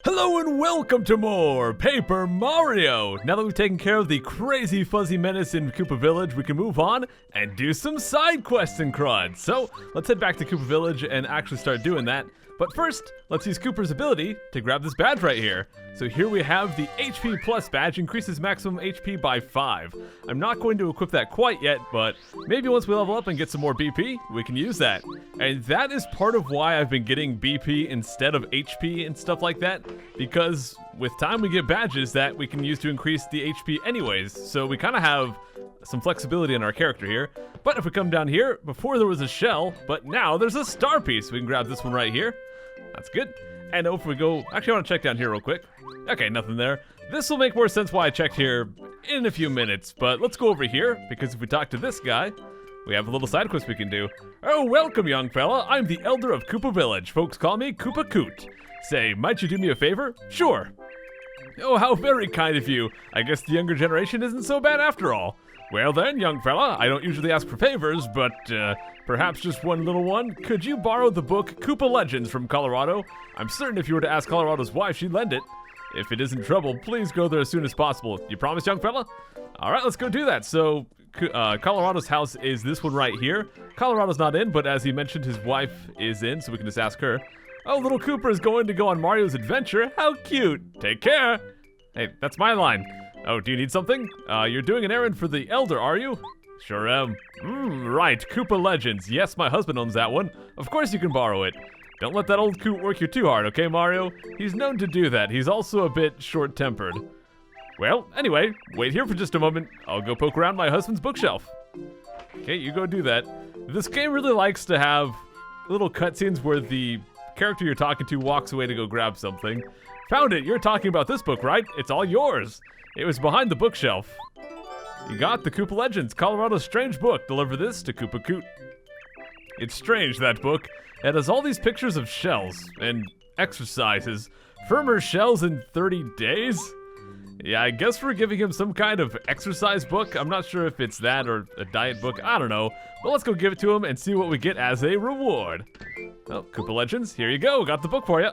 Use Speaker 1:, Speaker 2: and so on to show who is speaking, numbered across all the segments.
Speaker 1: Hello and welcome to more Paper Mario! Now that we've taken care of the crazy fuzzy menace in Koopa Village, we can move on and do some side quests in CRUD. So, let's head back to Koopa Village and actually start doing that. But first, let's use Koopa's ability to grab this badge right here. So here we have the HP Plus badge, increases maximum HP by 5. I'm not going to equip that quite yet, but maybe once we level up and get some more BP, we can use that. And that is part of why I've been getting BP instead of HP and stuff like that, because with time we get badges that we can use to increase the HP anyways, so we kind of have some flexibility in our character here. But if we come down here, before there was a shell, but now there's a star piece. We can grab this one right here. That's good. And if we go, actually I want to check down here real quick. Okay, nothing there. This will make more sense why I checked here in a few minutes, but let's go over here, because if we talk to this guy, we have a little side quest we can do. Oh, welcome, young fella. I'm the elder of Koopa Village. Folks call me Koopa Coot. Say, might you do me a favor? Sure. Oh, how very kind of you. I guess the younger generation isn't so bad after all. Well then, young fella, I don't usually ask for favors, but perhaps just one little one. Could you borrow the book Koopa Legends from Colorado? I'm certain if you were to ask Colorado's wife, she'd lend it. If it isn't trouble, please go there as soon as possible. You promise, young fella? All right, let's go do that. So, Colorado's house is this one right here. Colorado's not in, but as he mentioned, his wife is in, so we can just ask her. Oh, little Cooper is going to go on Mario's adventure. How cute. Take care. Hey, that's my line. Oh, do you need something? You're doing an errand for the elder, are you? Sure am. Right, Koopa Legends. Yes, my husband owns that one. Of course you can borrow it. Don't let that old coot work you too hard, okay, Mario? He's known to do that. He's also a bit short-tempered. Well, anyway, wait here for just a moment. I'll go poke around my husband's bookshelf. Okay, you go do that. This game really likes to have little cutscenes where the character you're talking to walks away to go grab something. Found it! You're talking about this book, right? It's all yours! It was behind the bookshelf. You got the Koopa Legends, Colorado's strange book. Deliver this to Koopa Coot. It's strange, that book. It has all these pictures of shells and exercises. Firmer shells in 30 days? Yeah, I guess we're giving him some kind of exercise book. I'm not sure if it's that or a diet book. I don't know. But let's go give it to him and see what we get as a reward. Oh, Koopa Legends, here you go. Got the book for you.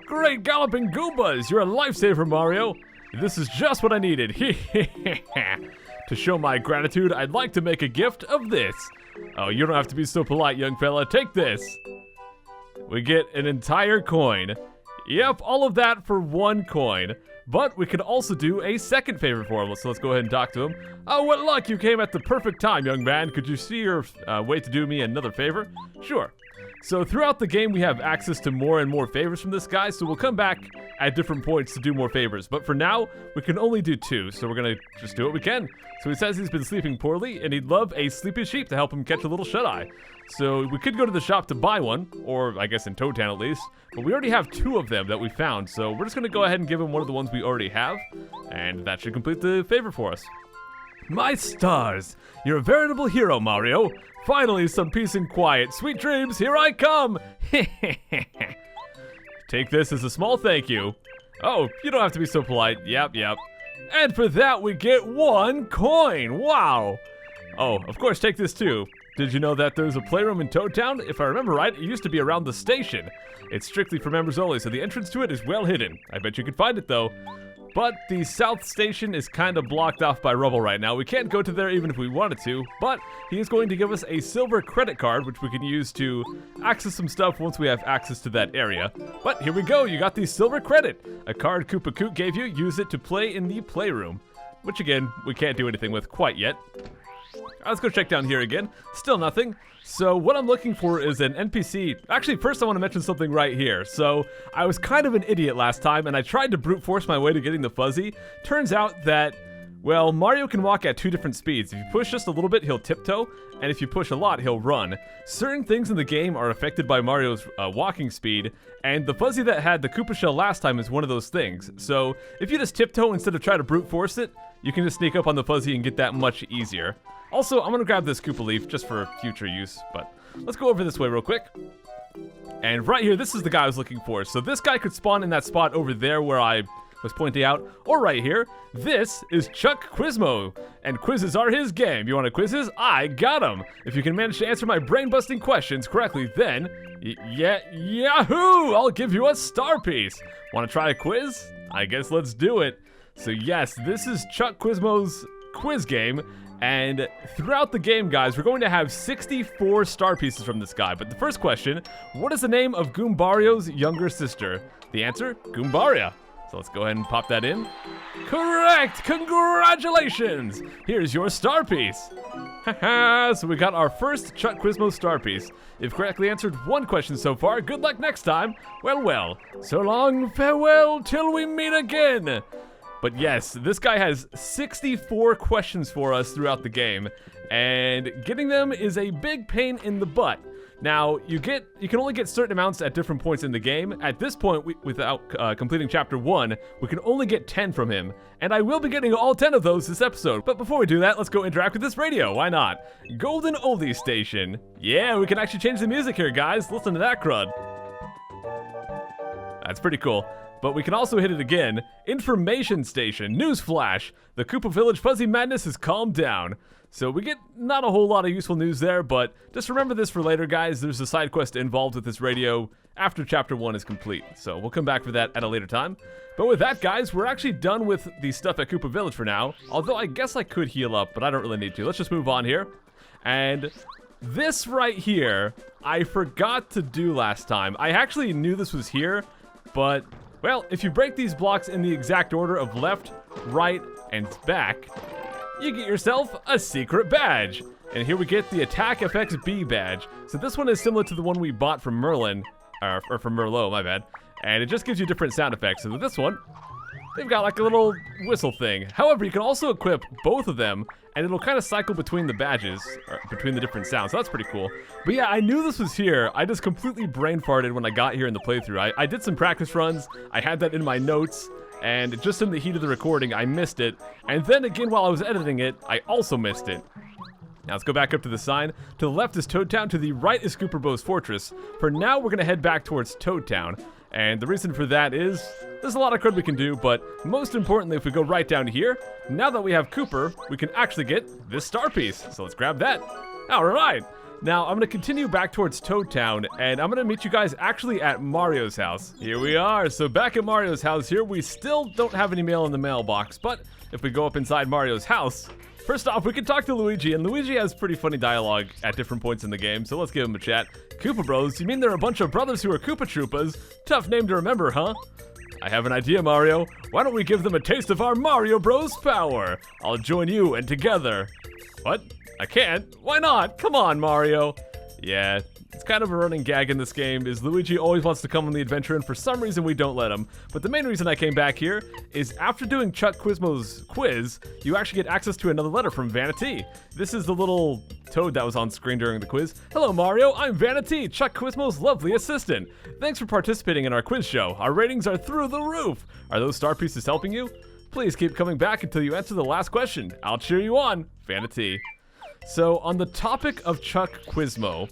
Speaker 1: Great galloping Goombas! You're a lifesaver, Mario. This is just what I needed. To show my gratitude, I'd like to make a gift of this. Oh, you don't have to be so polite, young fella. Take this. We get an entire coin. Yep, all of that for 1 coin. But we could also do a second favor for him. So let's go ahead and talk to him. Oh, what luck! You came at the perfect time, young man. Could you see your way to do me another favor? Sure. So throughout the game, we have access to more and more favors from this guy, so we'll come back at different points to do more favors. But for now, we can only do 2, so we're gonna just do what we can. So he says he's been sleeping poorly, and he'd love a sleepy sheep to help him catch a little shut-eye. So we could go to the shop to buy one, or I guess in Toad Town at least, but we already have 2 of them that we found, so we're just gonna go ahead and give him one of the ones we already have, and that should complete the favor for us. My stars! You're a veritable hero, Mario. Finally, some peace and quiet. Sweet dreams, here I come! Take this as a small thank you. Oh, you don't have to be so polite. Yep. And for that, we get 1 coin. Wow! Oh, of course, take this too. Did you know that there's a playroom in Toad Town? If I remember right, it used to be around the station. It's strictly for members only, so the entrance to it is well hidden. I bet you could find it, though. But the south station is kind of blocked off by rubble right now. We can't go to there even if we wanted to, but he is going to give us a silver credit card, which we can use to access some stuff once we have access to that area. But here we go, you got the silver credit. A card Koopa Coot gave you, use it to play in the playroom, which again, we can't do anything with quite yet. Let's go check down here again. Still nothing. So what I'm looking for is an NPC. Actually, first I want to mention something right here. So I was kind of an idiot last time, and I tried to brute force my way to getting the fuzzy. Turns out that, well, Mario can walk at 2 different speeds. If you push just a little bit, he'll tiptoe, and if you push a lot, he'll run. Certain things in the game are affected by Mario's walking speed, and the fuzzy that had the Koopa shell last time is one of those things. So if you just tiptoe instead of try to brute force it, you can just sneak up on the fuzzy and get that much easier. Also, I'm gonna grab this Koopa leaf just for future use, but let's go over this way real quick. And right here, this is the guy I was looking for. So this guy could spawn in that spot over there where I was pointing out, or right here, this is Chuck Quizmo, and quizzes are his game. You want quizzes? I got them. If you can manage to answer my brain-busting questions correctly, then, yahoo! I'll give you a star piece. Want to try a quiz? I guess let's do it. So yes, this is Chuck Quizmo's quiz game, and throughout the game, guys, we're going to have 64 star pieces from this guy. But the first question, what is the name of Goombario's younger sister? The answer, Goombaria. So let's go ahead and pop that in. Correct! Congratulations! Here's your star piece. Haha, so we got our first Chuck Quizmo star piece. You've correctly answered one question so far. Good luck next time. Well, so long, farewell, till we meet again. But yes, this guy has 64 questions for us throughout the game, and getting them is a big pain in the butt. Now, you can only get certain amounts at different points in the game. At this point, without completing Chapter 1, we can only get 10 from him, and I will be getting all 10 of those this episode. But before we do that, let's go interact with this radio. Why not? Golden Oldie Station. Yeah, we can actually change the music here, guys. Listen to that crud. That's pretty cool. But we can also hit it again. Information Station. Newsflash. The Koopa Village Fuzzy Madness has calmed down. So we get not a whole lot of useful news there, but just remember this for later, guys. There's a side quest involved with this radio after Chapter 1 is complete. So we'll come back for that at a later time. But with that, guys, we're actually done with the stuff at Koopa Village for now. Although I guess I could heal up, but I don't really need to. Let's just move on here. And this right here, I forgot to do last time. I actually knew this was here, but... well, if you break these blocks in the exact order of left, right, and back, you get yourself a secret badge. And here we get the Attack FX B badge. So this one is similar to the one we bought from Merlin, or from Merlot, my bad. And it just gives you different sound effects. So with this one, they've got like a little whistle thing. However, you can also equip both of them, and it'll kind of cycle between the badges, or between the different sounds. So that's pretty cool. But yeah, I knew this was here. I just completely brain farted when I got here in the playthrough. I did some practice runs. I had that in my notes, and just in the heat of the recording, I missed it. And then again, while I was editing it, I also missed it. Now let's go back up to the sign. To the left is Toad Town, to the right is Scooperbo's Fortress. For now, we're gonna head back towards Toad Town. And the reason for that is, there's a lot of CRUD we can do, but most importantly, if we go right down here, now that we have Cooper, we can actually get this star piece. So let's grab that. All right. Now, I'm gonna continue back towards Toad Town, and I'm gonna meet you guys actually at Mario's house. Here we are. So back at Mario's house here, we still don't have any mail in the mailbox, but if we go up inside Mario's house, first off, we can talk to Luigi, and Luigi has pretty funny dialogue at different points in the game, so let's give him a chat. Koopa Bros, you mean they're a bunch of brothers who are Koopa Troopas? Tough name to remember, huh? I have an idea, Mario. Why don't we give them a taste of our Mario Bros power? I'll join you, and together... What? I can't? Why not? Come on, Mario. Yeah, it's kind of a running gag in this game, is Luigi always wants to come on the adventure, and for some reason we don't let him. But the main reason I came back here is after doing Chuck Quizmo's quiz, you actually get access to another letter from Vanity. This is the little toad that was on screen during the quiz. Hello, Mario. I'm Vanity, Chuck Quizmo's lovely assistant. Thanks for participating in our quiz show. Our ratings are through the roof. Are those star pieces helping you? Please keep coming back until you answer the last question. I'll cheer you on, Vanity. So, on the topic of Chuck Quizmo,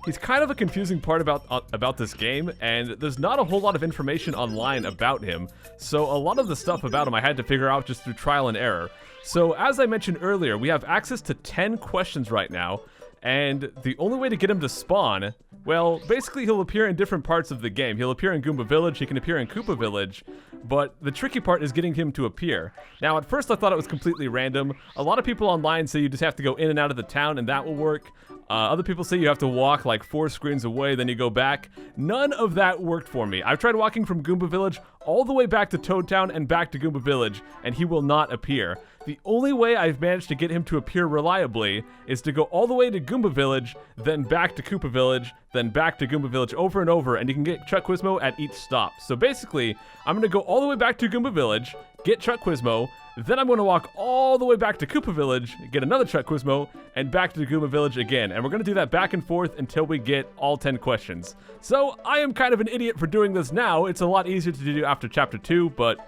Speaker 1: he's kind of a confusing part about this game, and there's not a whole lot of information online about him, so a lot of the stuff about him I had to figure out just through trial and error. So, as I mentioned earlier, we have access to 10 questions right now, and the only way to get him to spawn, well, basically he'll appear in different parts of the game. He'll appear in Goomba Village, he can appear in Koopa Village, but the tricky part is getting him to appear. Now, at first I thought it was completely random. A lot of people online say you just have to go in and out of the town and that will work. Other people say you have to walk like 4 screens away, then you go back. None of that worked for me. I've tried walking from Goomba Village all the way back to Toad Town and back to Goomba Village, and he will not appear. The only way I've managed to get him to appear reliably is to go all the way to Goomba Village, then back to Koopa Village, then back to Goomba Village over and over, and you can get Chuck Quizmo at each stop. So basically, I'm going to go all the way back to Goomba Village, get Chuck Quizmo, then I'm going to walk all the way back to Koopa Village, get another Chuck Quizmo, and back to Goomba Village again. And we're going to do that back and forth until we get all 10 questions. So I am kind of an idiot for doing this now. It's a lot easier to do after Chapter 2, but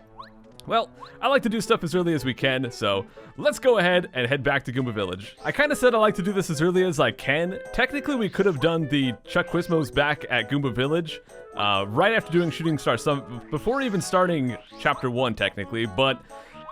Speaker 1: Well, I like to do stuff as early as we can, so let's go ahead and head back to Goomba Village. I kind of said I like to do this as early as I can. Technically, we could have done the Chuck Quizmos back at Goomba Village right after doing Shooting Star Summit, before even starting Chapter 1, technically, but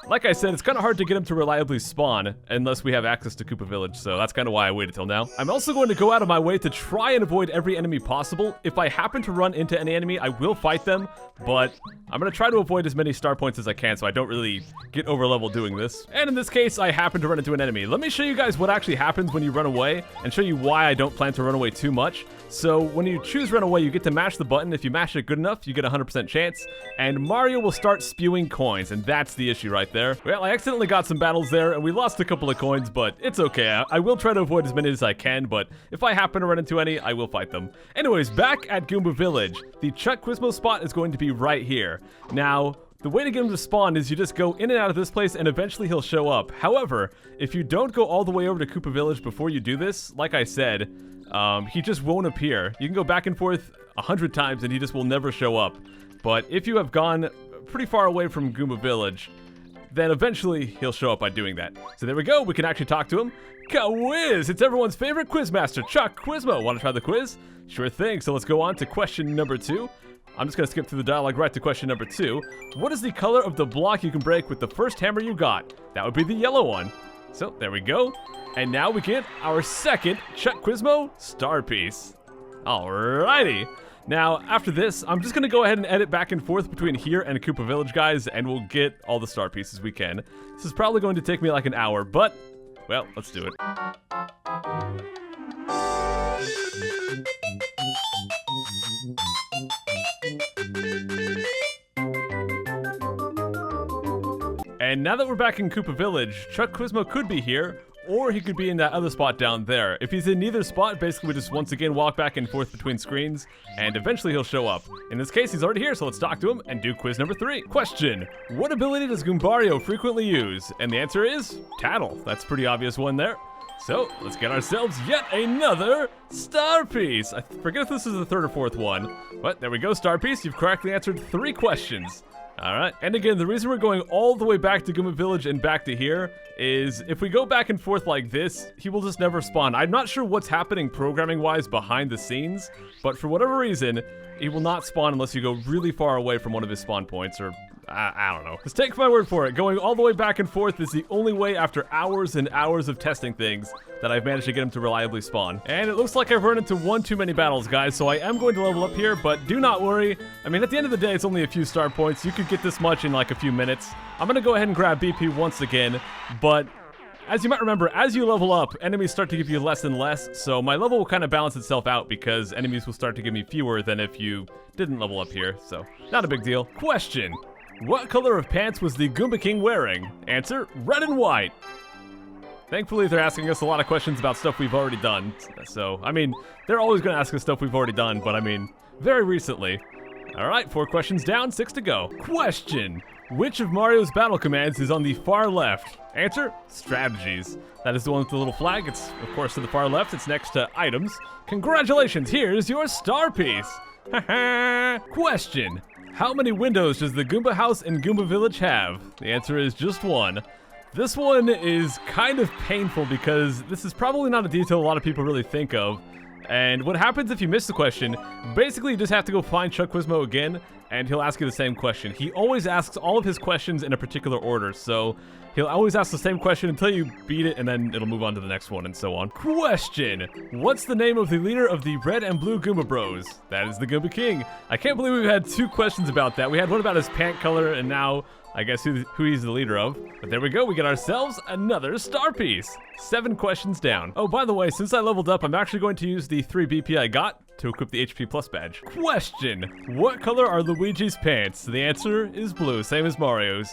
Speaker 1: like I said, it's kind of hard to get them to reliably spawn unless we have access to Koopa Village, so that's kind of why I waited till now. I'm also going to go out of my way to try and avoid every enemy possible. If I happen to run into any enemy, I will fight them, but I'm going to try to avoid as many star points as I can so I don't really get over level doing this. And in this case, I happen to run into an enemy. Let me show you guys what actually happens when you run away and show you why I don't plan to run away too much. So when you choose run away, you get to mash the button. If you mash it good enough, you get a 100% chance, and Mario will start spewing coins, and that's the issue right there. Well, I accidentally got some battles there, and we lost a couple of coins, but it's okay. I will try to avoid as many as I can, but if I happen to run into any, I will fight them. Anyways, back at Goomba Village, the Chuck Quizmo spot is going to be right here. Now, the way to get him to spawn is you just go in and out of this place, and eventually he'll show up. However, if you don't go all the way over to Koopa Village before you do this, like I said, he just won't appear. You can go back and forth 100 times, and he just will never show up. But if you have gone pretty far away from Goomba Village, then eventually he'll show up by doing that. So there we go, we can actually talk to him. Quiz! It's everyone's favorite quizmaster, Chuck Quizmo. Want to try the quiz? Sure thing, so let's go on to question number 2. I'm just going to skip through the dialogue right to question number 2. What is the color of the block you can break with the first hammer you got? That would be the yellow one. So there we go. And now we get our second Chuck Quizmo star piece. Alrighty. Now, after this, I'm just going to go ahead and edit back and forth between here and Koopa Village, guys, and we'll get all the star pieces we can. This is probably going to take me like an hour, but, well, let's do it. And now that we're back in Koopa Village, Chuck Quizmo could be here, or he could be in that other spot down there. If he's in neither spot, basically we just once again walk back and forth between screens, and eventually he'll show up. In this case, he's already here, so let's talk to him and do quiz number 3. Question: what ability does Goombario frequently use? And the answer is Tattle. That's a pretty obvious one there. So, let's get ourselves yet another star piece. I forget if this is the 3rd or 4th one, but there we go, star piece. You've correctly answered 3 questions. Alright, and again, the reason we're going all the way back to Goomba Village and back to here is if we go back and forth like this, he will just never spawn. I'm not sure what's happening programming-wise behind the scenes, but for whatever reason, he will not spawn unless you go really far away from one of his spawn points, or I don't know. Just take my word for it. Going all the way back and forth is the only way after hours and hours of testing things that I've managed to get him to reliably spawn. And it looks like I've run into one too many battles, guys, so I am going to level up here, but do not worry. I mean, at the end of the day, it's only a few star points. You could get this much in like a few minutes. I'm going to go ahead and grab BP once again, but as you might remember, as you level up, enemies start to give you less and less, so my level will kind of balance itself out because enemies will start to give me fewer than if you didn't level up here, so not a big deal. Question: what color of pants was the Goomba King wearing? Answer: red and white. Thankfully, they're asking us a lot of questions about stuff we've already done, so, I mean, they're always going to ask us stuff we've already done, but I mean, very recently. Alright, 4 questions down, 6 to go. Question: which of Mario's battle commands is on the far left? Answer: strategies. That is the one with the little flag. It's, of course, to the far left. It's next to items. Congratulations, here's your star piece. Question: how many windows does the Goomba house in Goomba Village have? The answer is just 1. This one is kind of painful because this is probably not a detail a lot of people really think of. And what happens if you miss the question, basically you just have to go find Chuck Quizmo again, and he'll ask you the same question. He always asks all of his questions in a particular order, so he'll always ask the same question until you beat it, and then it'll move on to the next one, and so on. Question: what's the name of the leader of the red and blue Goomba Bros? That is the Goomba King. I can't believe we've had 2 questions about that. We had one about his pant color, and now I guess who he's the leader of. But there we go, we get ourselves another star piece. 7 questions down. Oh, by the way, since I leveled up, I'm actually going to use the 3 BP I got to equip the HP Plus badge. Question: what color are Luigi's pants? The answer is blue, same as Mario's.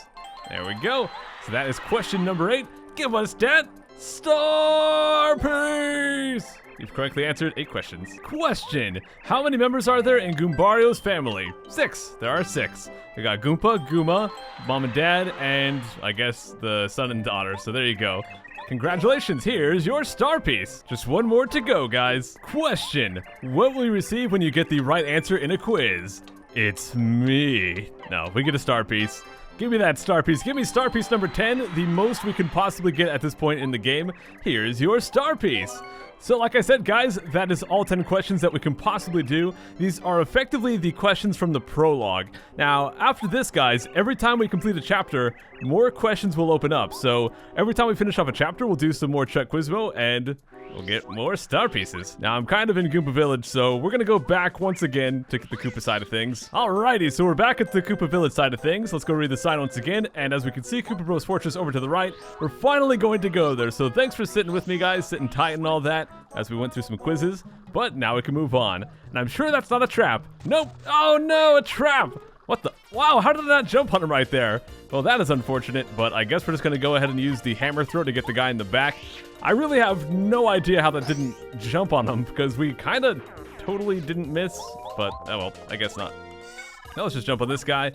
Speaker 1: There we go. So that is question number 8. Give us that star piece! You've correctly answered 8 questions. Question: how many members are there in Goombario's family? 6. There are 6. We got Goomba, Goomba, Mom and Dad, and I guess the son and daughter. So there you go. Congratulations, here's your star piece. Just 1 more to go, guys. Question: what will you receive when you get the right answer in a quiz? It's me. No, we get a star piece. Give me that star piece. Give me star piece number 10, the most we can possibly get at this point in the game. Here's your star piece. So like I said, guys, that is all 10 questions that we can possibly do. These are effectively the questions from the prologue. Now, after this, guys, every time we complete a chapter, more questions will open up. So every time we finish off a chapter, we'll do some more Chuck Quizmo, and we'll get more star pieces. Now, I'm kind of in Goomba Village, so we're going to go back once again to the Koopa side of things. Alrighty, so we're back at the Koopa Village side of things. Let's go read the sign once again, and as we can see, Koopa Bros Fortress over to the right. We're finally going to go there, so thanks for sitting with me, guys, sitting tight and all that as we went through some quizzes, but now we can move on. And I'm sure that's not a trap. Nope. Oh no, a trap! What the? Wow, how did I not jump on him right there? Well, that is unfortunate, but I guess we're just going to go ahead and use the hammer throw to get the guy in the back. I really have no idea how that didn't jump on him, because we kind of totally didn't miss, but oh well, I guess not. Now let's just jump on this guy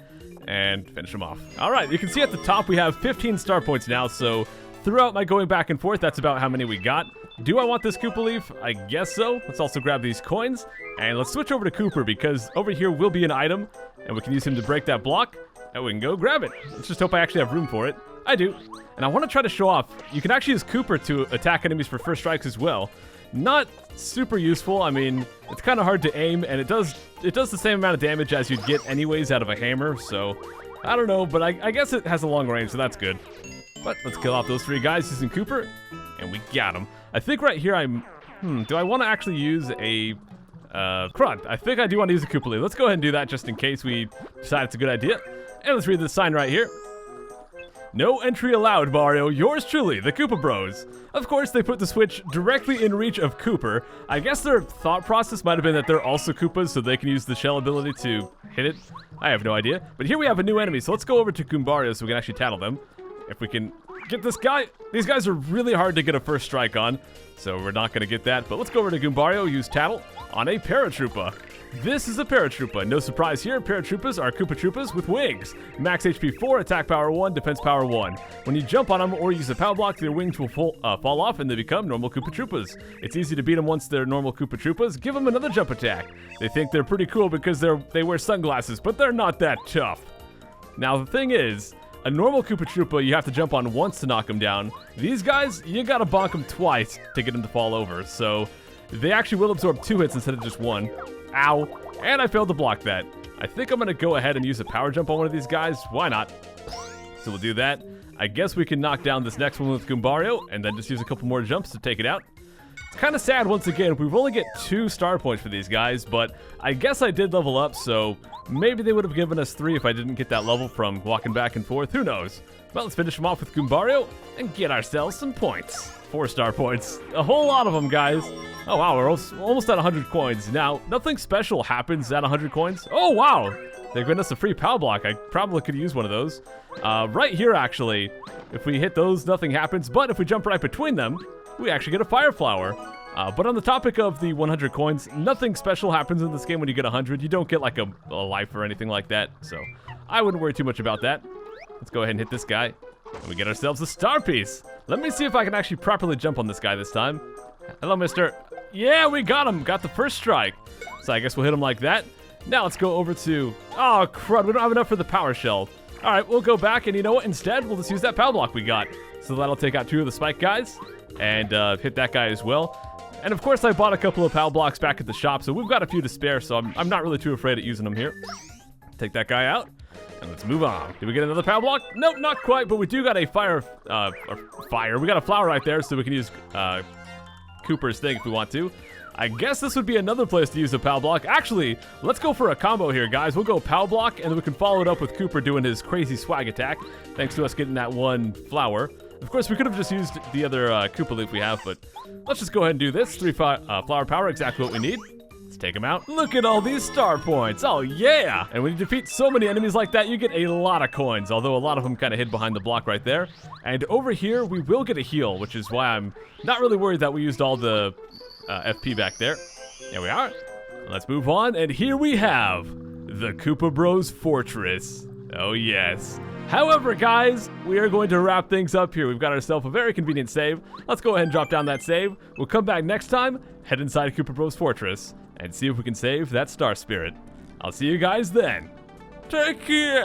Speaker 1: and finish him off. All right, you can see at the top we have 15 star points now, so throughout my going back and forth, that's about how many we got. Do I want this Koopa Leaf? I guess so. Let's also grab these coins, and let's switch over to Cooper, because over here will be an item, and we can use him to break that block, and we can go grab it. Let's just hope I actually have room for it. I do. And I want to try to show off, you can actually use Cooper to attack enemies for first strikes as well. Not super useful. I mean, it's kind of hard to aim, and it does the same amount of damage as you'd get anyways out of a hammer, so I don't know, but I guess it has a long range, so that's good. But let's kill off those 3 guys using Cooper, and we got him. I think right here do I want to actually use a CRUD? I think I do want to use a Koopa Leaf. Let's go ahead and do that just in case we decide it's a good idea. And let's read this sign right here. No entry allowed, Mario. Yours truly, the Koopa Bros. Of course, they put the switch directly in reach of Cooper. I guess their thought process might have been that they're also Koopas, so they can use the shell ability to hit it. I have no idea. But here we have a new enemy, so let's go over to Goombario so we can actually tattle them. If we can get this guy. These guys are really hard to get a first strike on, so we're not going to get that. But let's go over to Goombario, use tattle on a Paratroopa. This is a Paratroopa. No surprise here, Paratroopas are Koopa Troopas with wings. Max HP 4, attack power 1, defense power 1. When you jump on them or use a power block, their wings will fall off and they become normal Koopa Troopas. It's easy to beat them once they're normal Koopa Troopas. Give them another jump attack. They think they're pretty cool because they wear sunglasses, but they're not that tough. Now the thing is, a normal Koopa Troopa, you have to jump on once to knock them down. These guys, you gotta bonk them twice to get them to fall over. So they actually will absorb 2 hits instead of just 1. Ow. And I failed to block that. I think I'm gonna go ahead and use a power jump on one of these guys. Why not? So we'll do that. I guess we can knock down this next one with Goombario and then just use a couple more jumps to take it out. It's kind of sad once again, we've only get 2 star points for these guys, but I guess I did level up, so maybe they would have given us 3 if I didn't get that level from walking back and forth. Who knows? Well, let's finish them off with Goombario and get ourselves some points. 4 star points. A whole lot of them, guys. Oh, wow, we're almost at 100 coins. Now, nothing special happens at 100 coins. Oh, wow. They've given us a free power block. I probably could use one of those. Right here, actually, if we hit those, nothing happens. But if we jump right between them, we actually get a fire flower. But on the topic of the 100 coins, nothing special happens in this game when you get 100. You don't get like a life or anything like that. So I wouldn't worry too much about that. Let's go ahead and hit this guy. And we get ourselves a star piece. Let me see if I can actually properly jump on this guy this time. Hello, mister. Yeah, we got him. Got the first strike. So I guess we'll hit him like that. Now let's go over to... Oh, crud. We don't have enough for the power shell. All right, we'll go back. And you know what? Instead, we'll just use that power block we got. So that'll take out 2 of the spike guys. And hit that guy as well. And of course, I bought a couple of power blocks back at the shop. So we've got a few to spare. So I'm not really too afraid of using them here. Take that guy out. And let's move on. Did we get another power block? Nope, not quite. But we do got a fire. We got a flower right there. So we can use... Cooper's thing if we want to. I guess this would be another place to use a power block. Actually, let's go for a combo here, guys. We'll go power block, and then we can follow it up with Cooper doing his crazy swag attack, thanks to us getting that 1 flower. Of course, we could have just used the other Koopa Leaf we have, but let's just go ahead and do this. 3 flower power, exactly what we need. Let's take him out. Look at all these star points. Oh, yeah. And when you defeat so many enemies like that, you get a lot of coins, although a lot of them kind of hid behind the block right there. And over here, we will get a heal, which is why I'm not really worried that we used all the FP back there. There we are. Let's move on. And here we have the Koopa Bros Fortress. Oh, yes. However, guys, we are going to wrap things up here. We've got ourselves a very convenient save. Let's go ahead and drop down that save. We'll come back next time, head inside Koopa Bros Fortress, and see if we can save that Star Spirit. I'll see you guys then. Take care.